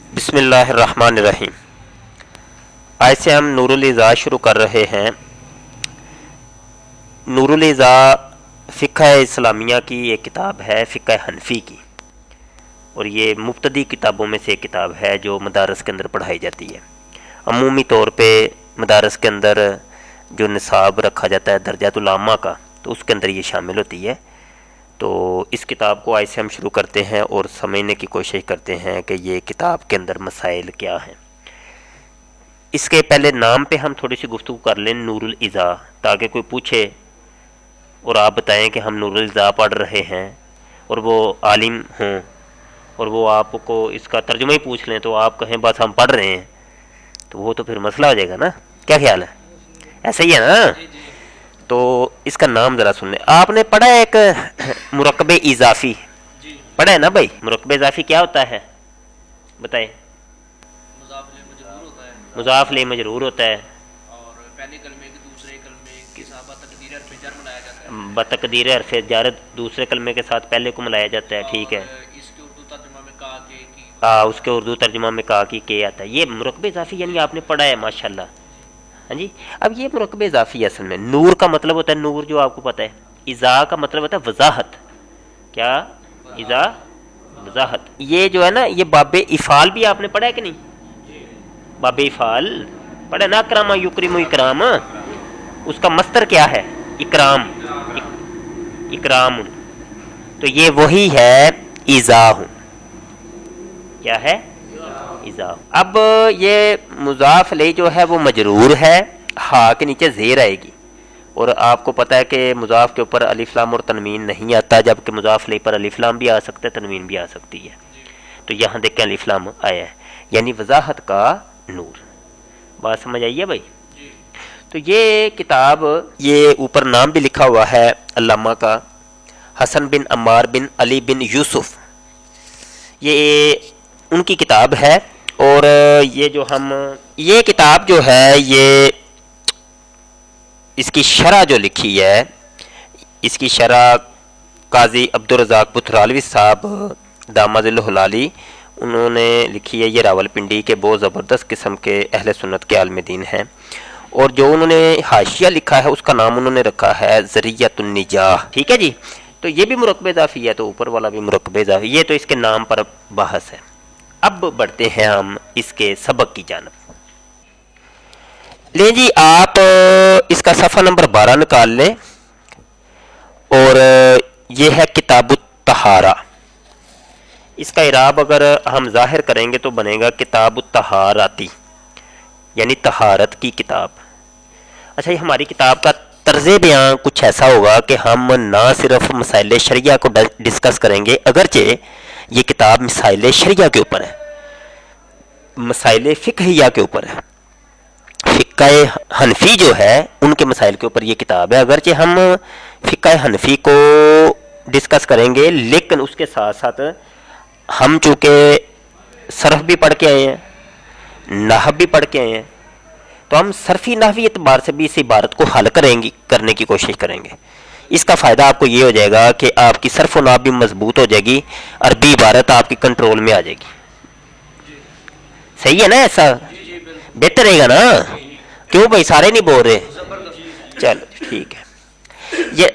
बिस्मिल्लाहिर्रहमानिर्रहीम। आज से हम नूरुल इज़ा शुरू कर रहे हैं। नूरुल इज़ा फ़िक़्ह इस्लामिया की एक किताब है, फ़िक़्ह हनफ़ी की, और ये मुब्तदी किताबों में से एक किताब है जो मदारस के अंदर पढ़ाई जाती है। अमूमी तौर पे मदारस के अंदर जो निसाब रखा जाता है दर्जातुल आम्मा का, तो उसके अंदर ये शामिल होती है। तो इस किताब को आज से हम शुरू करते हैं और समझने की कोशिश करते हैं कि ये किताब के अंदर मसाइल क्या हैं। इसके पहले नाम पे हम थोड़ी सी गुफ्तगू कर लें, नूरुल इज़ा, ताकि कोई पूछे और आप बताएं कि हम नूरुल इज़ा पढ़ रहे हैं और वो आलिम हों और वो आपको इसका तर्जुमा ही पूछ लें तो आप कहें बस हम पढ़ रहे हैं, तो वो तो फिर मसला हो जाएगा ना। क्या ख्याल है? ऐसा ही है ना? तो इसका नाम ज़रा सुन लें। आपने पढ़ा है एक मुरक्कब इजाफ़ी, पढ़ा है ना भाई? मुरक्कब इजाफ़ी क्या होता है बताए? मुज़ाफ़ ले मजरूर होता है और पहले कलमे के दूसरे कलमे के साथ बतकदीर हर्फ़ जर मिलाया जाता है। बतकदीर हर्फ़ जर दूसरे कलमे के साथ पहले को मिलाया जाता है, ठीक है। इसके उर्दू तर्जुमा में का के की, उसके उर्दू तर्जुमा में का की के आता है। ये मुरक्कब इजाफ़ी यानी आपने पढ़ा है, माशाल्लाह। हाँ जी। अब ये मुरक्कब इजाफ़ी असल में नूर का मतलब होता है, नूर जो आपको पता है। इज़ा का मतलब होता है वजाहत। क्या? इज़ा वजाहत। ये जो है ना, ये बाबे इफ़ाल भी आपने पढ़ा है कि नहीं? बाबे इफ़ाल पढ़ा ना, अकरामा युकरिमु इकराम, उसका मस्तर क्या है? इकराम, इकराम। तो ये वही है इज़ा। क्या है? इज़ा। अब ये मुज़ाफ़ ले जो है वो मजरूर है, हा के नीचे ज़ेर आएगी, और आपको पता है कि मुज़ाफ़ के ऊपर अलिफ लाम और तनवीन नहीं आता, जबकि मुज़ाफ़ ले पर अलिफ लाम भी आ सकता है, तनवीन भी आ सकती है। तो यहाँ देखें अलिफ लाम आया है, यानी वजाहत का नूर। बात समझ आई है भाई? तो ये किताब, ये ऊपर नाम भी लिखा हुआ है अल्लामा का, हसन बिन अम्मार बिन अली बिन यूसुफ, ये उनकी किताब है। और ये किताब जो है, ये इसकी शरह जो लिखी है, इसकी शरह काजी अब्दुल रज़ाक बुथरालवी साहब दामादिल हुलाली उन्होंने लिखी है। ये रावलपिंडी के बहुत ज़बरदस्त किस्म के अहले सुन्नत के आलिम दीन हैं, और जो उन्होंने हाशिया लिखा है उसका नाम उन्होंने रखा है ज़रियतुन निजाह। ठीक है जी। तो ये भी मुरक्कब इज़ाफ़ी है, तो ऊपर वाला भी मुरक्कब इज़ाफ़ी। ये तो इसके नाम पर बहस है। अब बढ़ते हैं हम इसके सबक की जानब। लें जी, आप इसका सफ़ा नंबर 12 निकाल लें, और ये है किताबुत तहारा। इसका इराब अगर हम ज़ाहिर करेंगे तो बनेगा किताबुत तहाराती, यानी तहारत की किताब। अच्छा, ये हमारी किताब का तर्ज़े बयां कुछ ऐसा होगा कि हम ना सिर्फ मसाइल शरिया को डिस्कस करेंगे, अगरचे ये किताब मसाइल शरिया के ऊपर है, मसाइल फ़िक़हिया के ऊपर है। फ़िक़्ह हनफ़ी जो है उनके मसाइल के ऊपर ये किताब है। अगरचे हम फ़िक़्ह हनफ़ी को डिस्कस करेंगे, लेकिन उसके साथ साथ हम चूँकि सरफ़ भी पढ़ के आए हैं, नहव भी पढ़ के आए हैं, तो हम सरफ़ी नहवी एतबार से भी इस इबारत को हल करने की कोशिश करेंगे। इसका फ़ायदा आपको ये हो जाएगा कि आपकी सर्फ़ व नाहव भी मजबूत हो जाएगी, अरबी इबारत आपकी कंट्रोल में आ जाएगी। सही है ना? ऐसा बेहतर रहेगा ना? क्यों भाई, सारे नहीं बोल रहे? चलो ठीक है।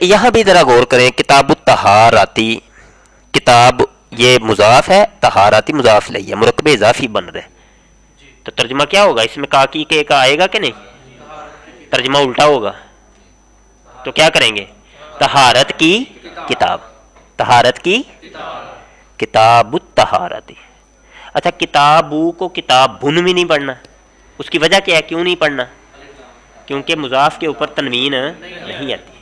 यहाँ भी ज़रा गौर करें, किताबुत तहाराती, किताब ये मुज़ाफ़ है, तहाराती मुज़ाफ़ ले है, मुरक्कब इज़ाफ़ी बन रहे। तो तर्जुमा क्या होगा इसमें? काकी के का आएगा कि नहीं? तर्जुमा उल्टा होगा, तो क्या करेंगे? तहारत की किताब, तहारत की किताबुत तहाराती। अच्छा, किताबू को किताब बुन भी नहीं पढ़ना, उसकी वजह क्या है? क्यों नहीं पढ़ना? क्योंकि मुज़ाफ़ के ऊपर तनवीन नहीं आती।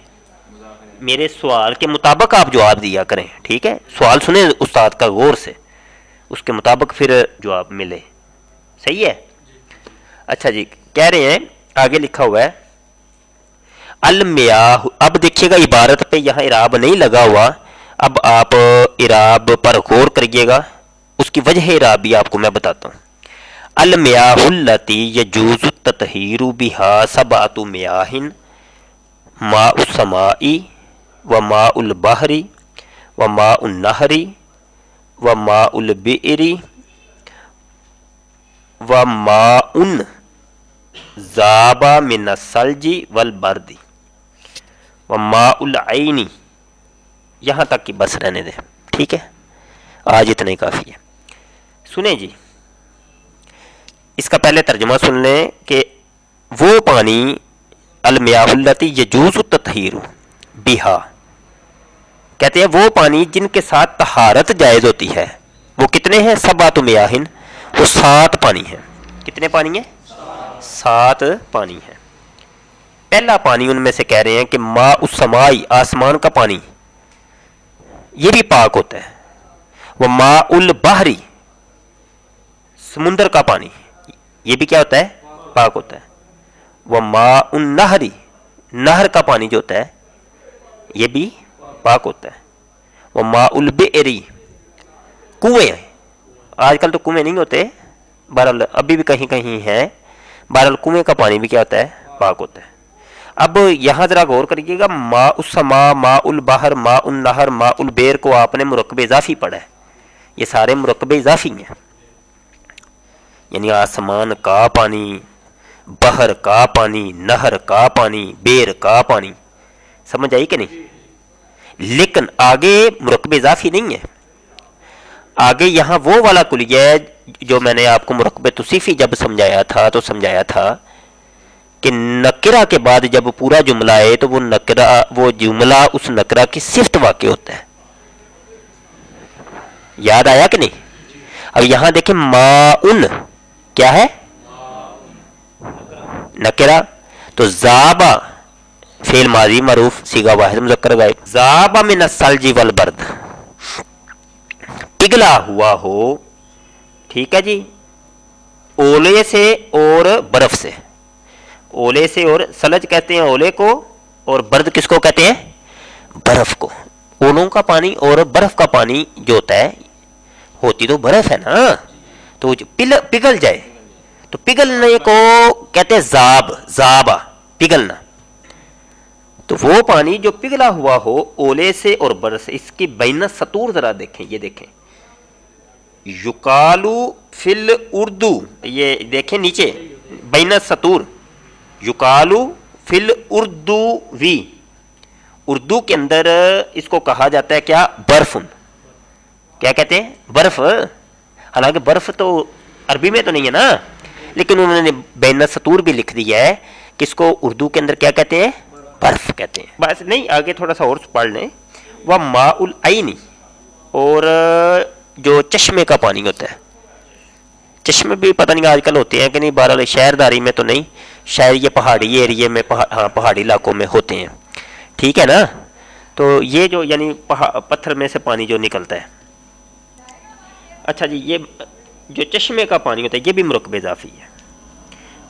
मेरे सवाल के मुताबिक आप जवाब दिया करें, ठीक है? सवाल सुने उस्ताद का गौर से, उसके मुताबिक फिर जवाब मिले। सही है? अच्छा जी, कह रहे हैं, आगे लिखा हुआ है अल मियाह। अब देखिएगा इबारत पे यहाँ इराब नहीं लगा हुआ, अब आप इराब पर गौर करिएगा, उसकी वजह इराब भी आपको मैं बताता हूँ। अल मियाहुल्लती यजूज़ु ततहीरु बिहा सबअतु मियाहिन माउस समाई व माउल बहरी व माउन नहरी व माउल बिइरी و ماء ذابا من الثلج والبرد و ماء العین، یہاں تک کہ بس رہنے دیں، ٹھیک ہے، آج اتنا ہی کافی ہے۔ سنیں جی، اس کا پہلے ترجمہ سن لیں کہ وہ پانی المیاہ التی یجوز التطہیر بہا، کہتے ہیں وہ پانی جن کے ساتھ طہارت جائز ہوتی ہے، وہ کتنے ہیں؟ سبعۃ میاہ، وہ 7 پانی ہیں۔ کتنے پانی ہیں؟ 7 پانی ہیں۔ پہلا پانی ان میں سے کہہ رہے ہیں کہ ماء السماء، آسمان کا پانی، یہ بھی پاک ہوتا ہے۔ وہ ماء البحر، سمندر کا پانی، یہ بھی کیا ہوتا ہے؟ پاک ہوتا ہے۔ وہ ماء النہر، نہر کا پانی جو ہوتا ہے یہ بھی پاک ہوتا ہے۔ وہ ماء البئر، کنویں، آج کل تو کنویں نہیں ہوتے، بہرحال ابھی بھی کہیں کہیں ہیں، بہرحال کنویں کا پانی بھی کیا ہوتا ہے؟ پاک ہوتا ہے۔ اب یہاں ذرا غور کریے گا، ماء السماء، ماء البحر، ماء النہر، ماء البئر کو آپ نے مرکب اضافی پڑھا ہے، یہ سارے مرکب اضافی ہیں، یعنی آسمان کا پانی، بحر کا پانی، نہر کا پانی، بئر کا پانی، سمجھ آئی کہ نہیں؟ لیکن آگے مرکب اضافی نہیں ہے، آگے یہاں وہ والا کلیہ ہے جو میں نے آپ کو مرکب توصیفی جب سمجھایا تھا تو سمجھایا تھا کہ نکرہ کے بعد جب پورا جملہ ہے تو وہ نکرہ، وہ جملہ اس نکرہ کی صفت واقع ہوتا ہے، یاد آیا کہ نہیں؟ اب یہاں دیکھیں ماء کیا ہے؟ نکرہ، تو ذابا فعل ماضی معروف صیغہ واحد مذکر غائب، ذابا من الثلج والبرد، پگھلا ہوا ہو، ٹھیک ہے جی، اولے سے اور برف سے، اولے سے، اور سلج کہتے ہیں اولے کو، اور برد کس کو کہتے ہیں؟ برف کو۔ اولوں کا پانی اور برف کا پانی جو ہوتا ہے، ہوتی تو برف ہے نا، تو پگھل جائے، تو پگھلنے کو کہتے ہیں ذابا، پگھلنا، تو وہ پانی جو پگھلا ہوا ہو اولے سے اور برف سے۔ اس کی بین السطور ذرا دیکھیں، یہ دیکھیں، یقالو فی الاردو، یہ دیکھیں نیچے بین السطور، یقالو فی الاردو وی، اردو کے اندر اس کو کہا جاتا ہے کیا؟ برفن، کیا کہتے ہیں؟ برف، حالانکہ برف تو عربی میں تو نہیں ہے نا، لیکن انہوں نے بین السطور بھی لکھ دیا ہے کہ اس کو اردو کے اندر کیا کہتے ہیں؟ برف کہتے ہیں۔ بس نہیں، آگے تھوڑا سا اور پڑھ لیں، وہ ماء العین، اور جو چشمے کا پانی ہوتا ہے، چشمے بھی پتہ نہیں آج کل ہوتے ہیں کہ نہیں، بہرحال شہرداری میں تو نہیں، شاید یہ پہاڑی ایریے میں، ہاں پہاڑی علاقوں میں ہوتے ہیں، ٹھیک ہے نا، تو یہ جو یعنی پتھر میں سے پانی جو نکلتا ہے، اچھا جی، یہ جو چشمے کا پانی ہوتا ہے یہ بھی مرکب اضافی ہے۔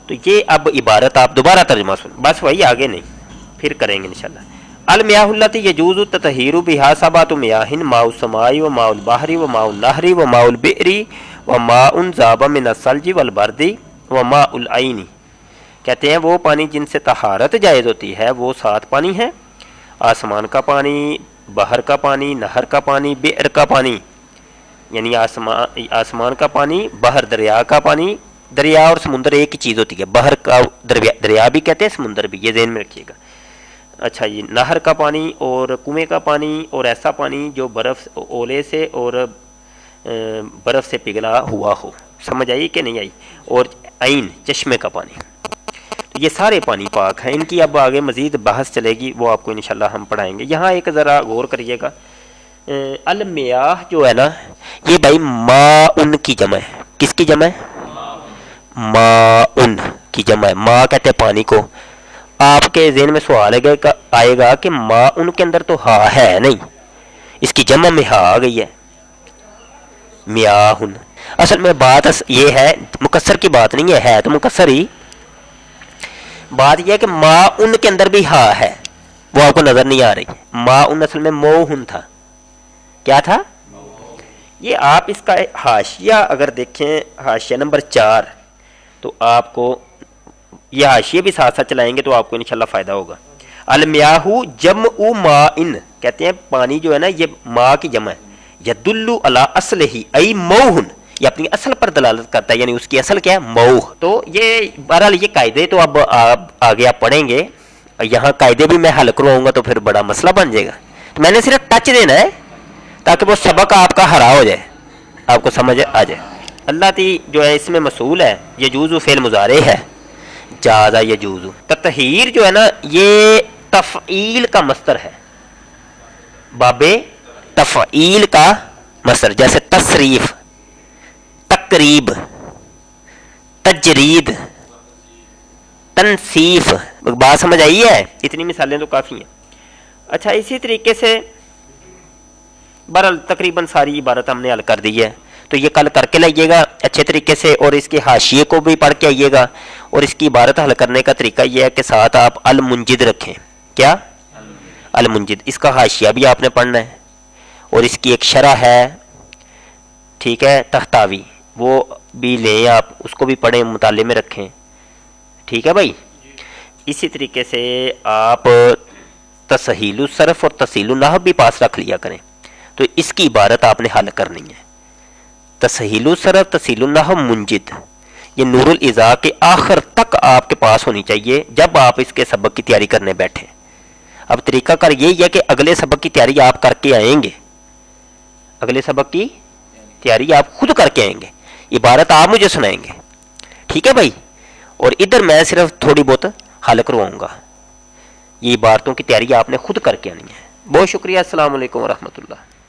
تو یہ اب عبارت آپ دوبارہ ترجمہ سن، بس وہی، آگے نہیں، پھر کریں گے انشاءاللہ۔ المیاہ التی یجوز التطہیر بہا سبعۃ میاہ، ماء السماء و ماء البحر و ماء النہر و ماء البئر و ماء ذاب من الثلج والبرد و ماء العین، کہتے ہیں وہ پانی جن سے طہارت جائز ہوتی ہے وہ 7 پانی ہیں، آسمان کا پانی، بحر کا پانی، نہر کا پانی، بئر کا پانی، یعنی آسمان کا پانی، بحر دریا کا پانی، دریا اور سمندر ایک ہی چیز ہوتی ہے، بحر کا دریا بھی کہتے ہیں، سمندر بھی، یہ ذہن میں رکھیے گا۔ اچھا جی، نہر کا پانی اور کنویں کا پانی اور ایسا پانی جو برف، اولے سے اور برف سے پگھلا ہوا ہو، سمجھ آئی کہ نہیں آئی؟ اور عین، چشمے کا پانی، تو یہ سارے پانی پاک ہیں، ان کی اب آگے مزید بحث چلے گی، وہ آپ کو انشاءاللہ ہم پڑھائیں گے۔ یہاں ایک ذرا غور کریے گا، المیاہ جو ہے نا، یہ بھائی ماء کی جمع ہے، کس کی جمع ہے؟ ماء کی جمع ہے، ماء کہتے ہیں پانی کو۔ آپ کے ذہن میں سوال آئے گا کہ ماء کے اندر تو ہا ہے نہیں، اس کی جمع میں ہا آ گئی ہے، میاہ۔ اصل میں بات یہ ہے، مکسر کی بات نہیں ہے تو مکسر ہی، بات یہ ہے کہ ماء کے اندر بھی ہا ہے، وہ آپ کو نظر نہیں آ رہی۔ ماء اصل میں موہن تھا، کیا تھا؟ یہ آپ اس کا حاشیہ اگر دیکھیں، حاشیہ نمبر 4، تو آپ کو یہ حاشیے بھی ساتھ ساتھ چلائیں گے تو آپ کو انشاءاللہ فائدہ ہوگا۔ المیاہ جمع ماء، کہتے ہیں پانی جو ہے نا یہ ماء کی جمع ہے، یدل علی اصلہ ای موہن، ये अपनी असल पर दलालत करता है, यानी उसकी असल क्या है, मऊह। तो ये बहरहाल ये कायदे तो अब आप आगे आप पढ़ेंगे, यहाँ कायदे भी मैं हल करवाऊंगा तो फिर बड़ा मसला बन जाएगा। तो मैंने सिर्फ टच देना है ताकि वो सबक आपका हरा हो जाए, आपको समझ आ जाए। अल्लाह ती जो है इसमें मसूल है, यजूज़ु फेल मुजारे है, जाज़ा यजूज़ु। ततहीर जो है ना ये तफ़ईल का मस्तर है, बाबे तफ़ईल का मस्तर, जैसे तसरीफ, तकरीब, तजरीद, तनसीफ। बात समझ आई है? इतनी मिसालें तो काफ़ी हैं। अच्छा, इसी तरीके से बहरहाल तकरीबन सारी इबारत हमने हल कर दी है, तो ये कल करके लाइएगा अच्छे तरीके से, और इसके हाशिए को भी पढ़ के आइएगा। और इसकी इबारत हल करने का तरीका यह है कि साथ आप अल मुंजिद रखें। क्या? अल मुंजिद। इसका हाशिया भी आपने पढ़ना है, और इसकी एक शरह है, ठीक है, तख्तावी, वो भी लें आप, उसको भी पढ़ें, मुताले में रखें। ठीक है भाई। इसी तरीके से आप तसहीलुल सरफ और तसीलुन नहव भी पास रख लिया करें। तो इसकी इबारत आपने हल करनी है। तसहीलुल सरफ, तसीलुन नहव, मुंजिद, ये नूरुल इज़ा के आखिर तक आपके पास होनी चाहिए जब आप इसके सबक की तैयारी करने बैठे। अब तरीका कर यही है कि अगले सबक की तैयारी आप करके आएंगे, अगले सबक की तैयारी आप खुद करके आएंगे, इबारत आप मुझे सुनाएंगे। ठीक है भाई। और इधर मैं सिर्फ थोड़ी बहुत हल करवाऊंगा, ये इबारतों की तैयारी आपने खुद करके आनी है। बहुत शुक्रिया। अस्सलाम वालेकुम व रहमतुल्लाह।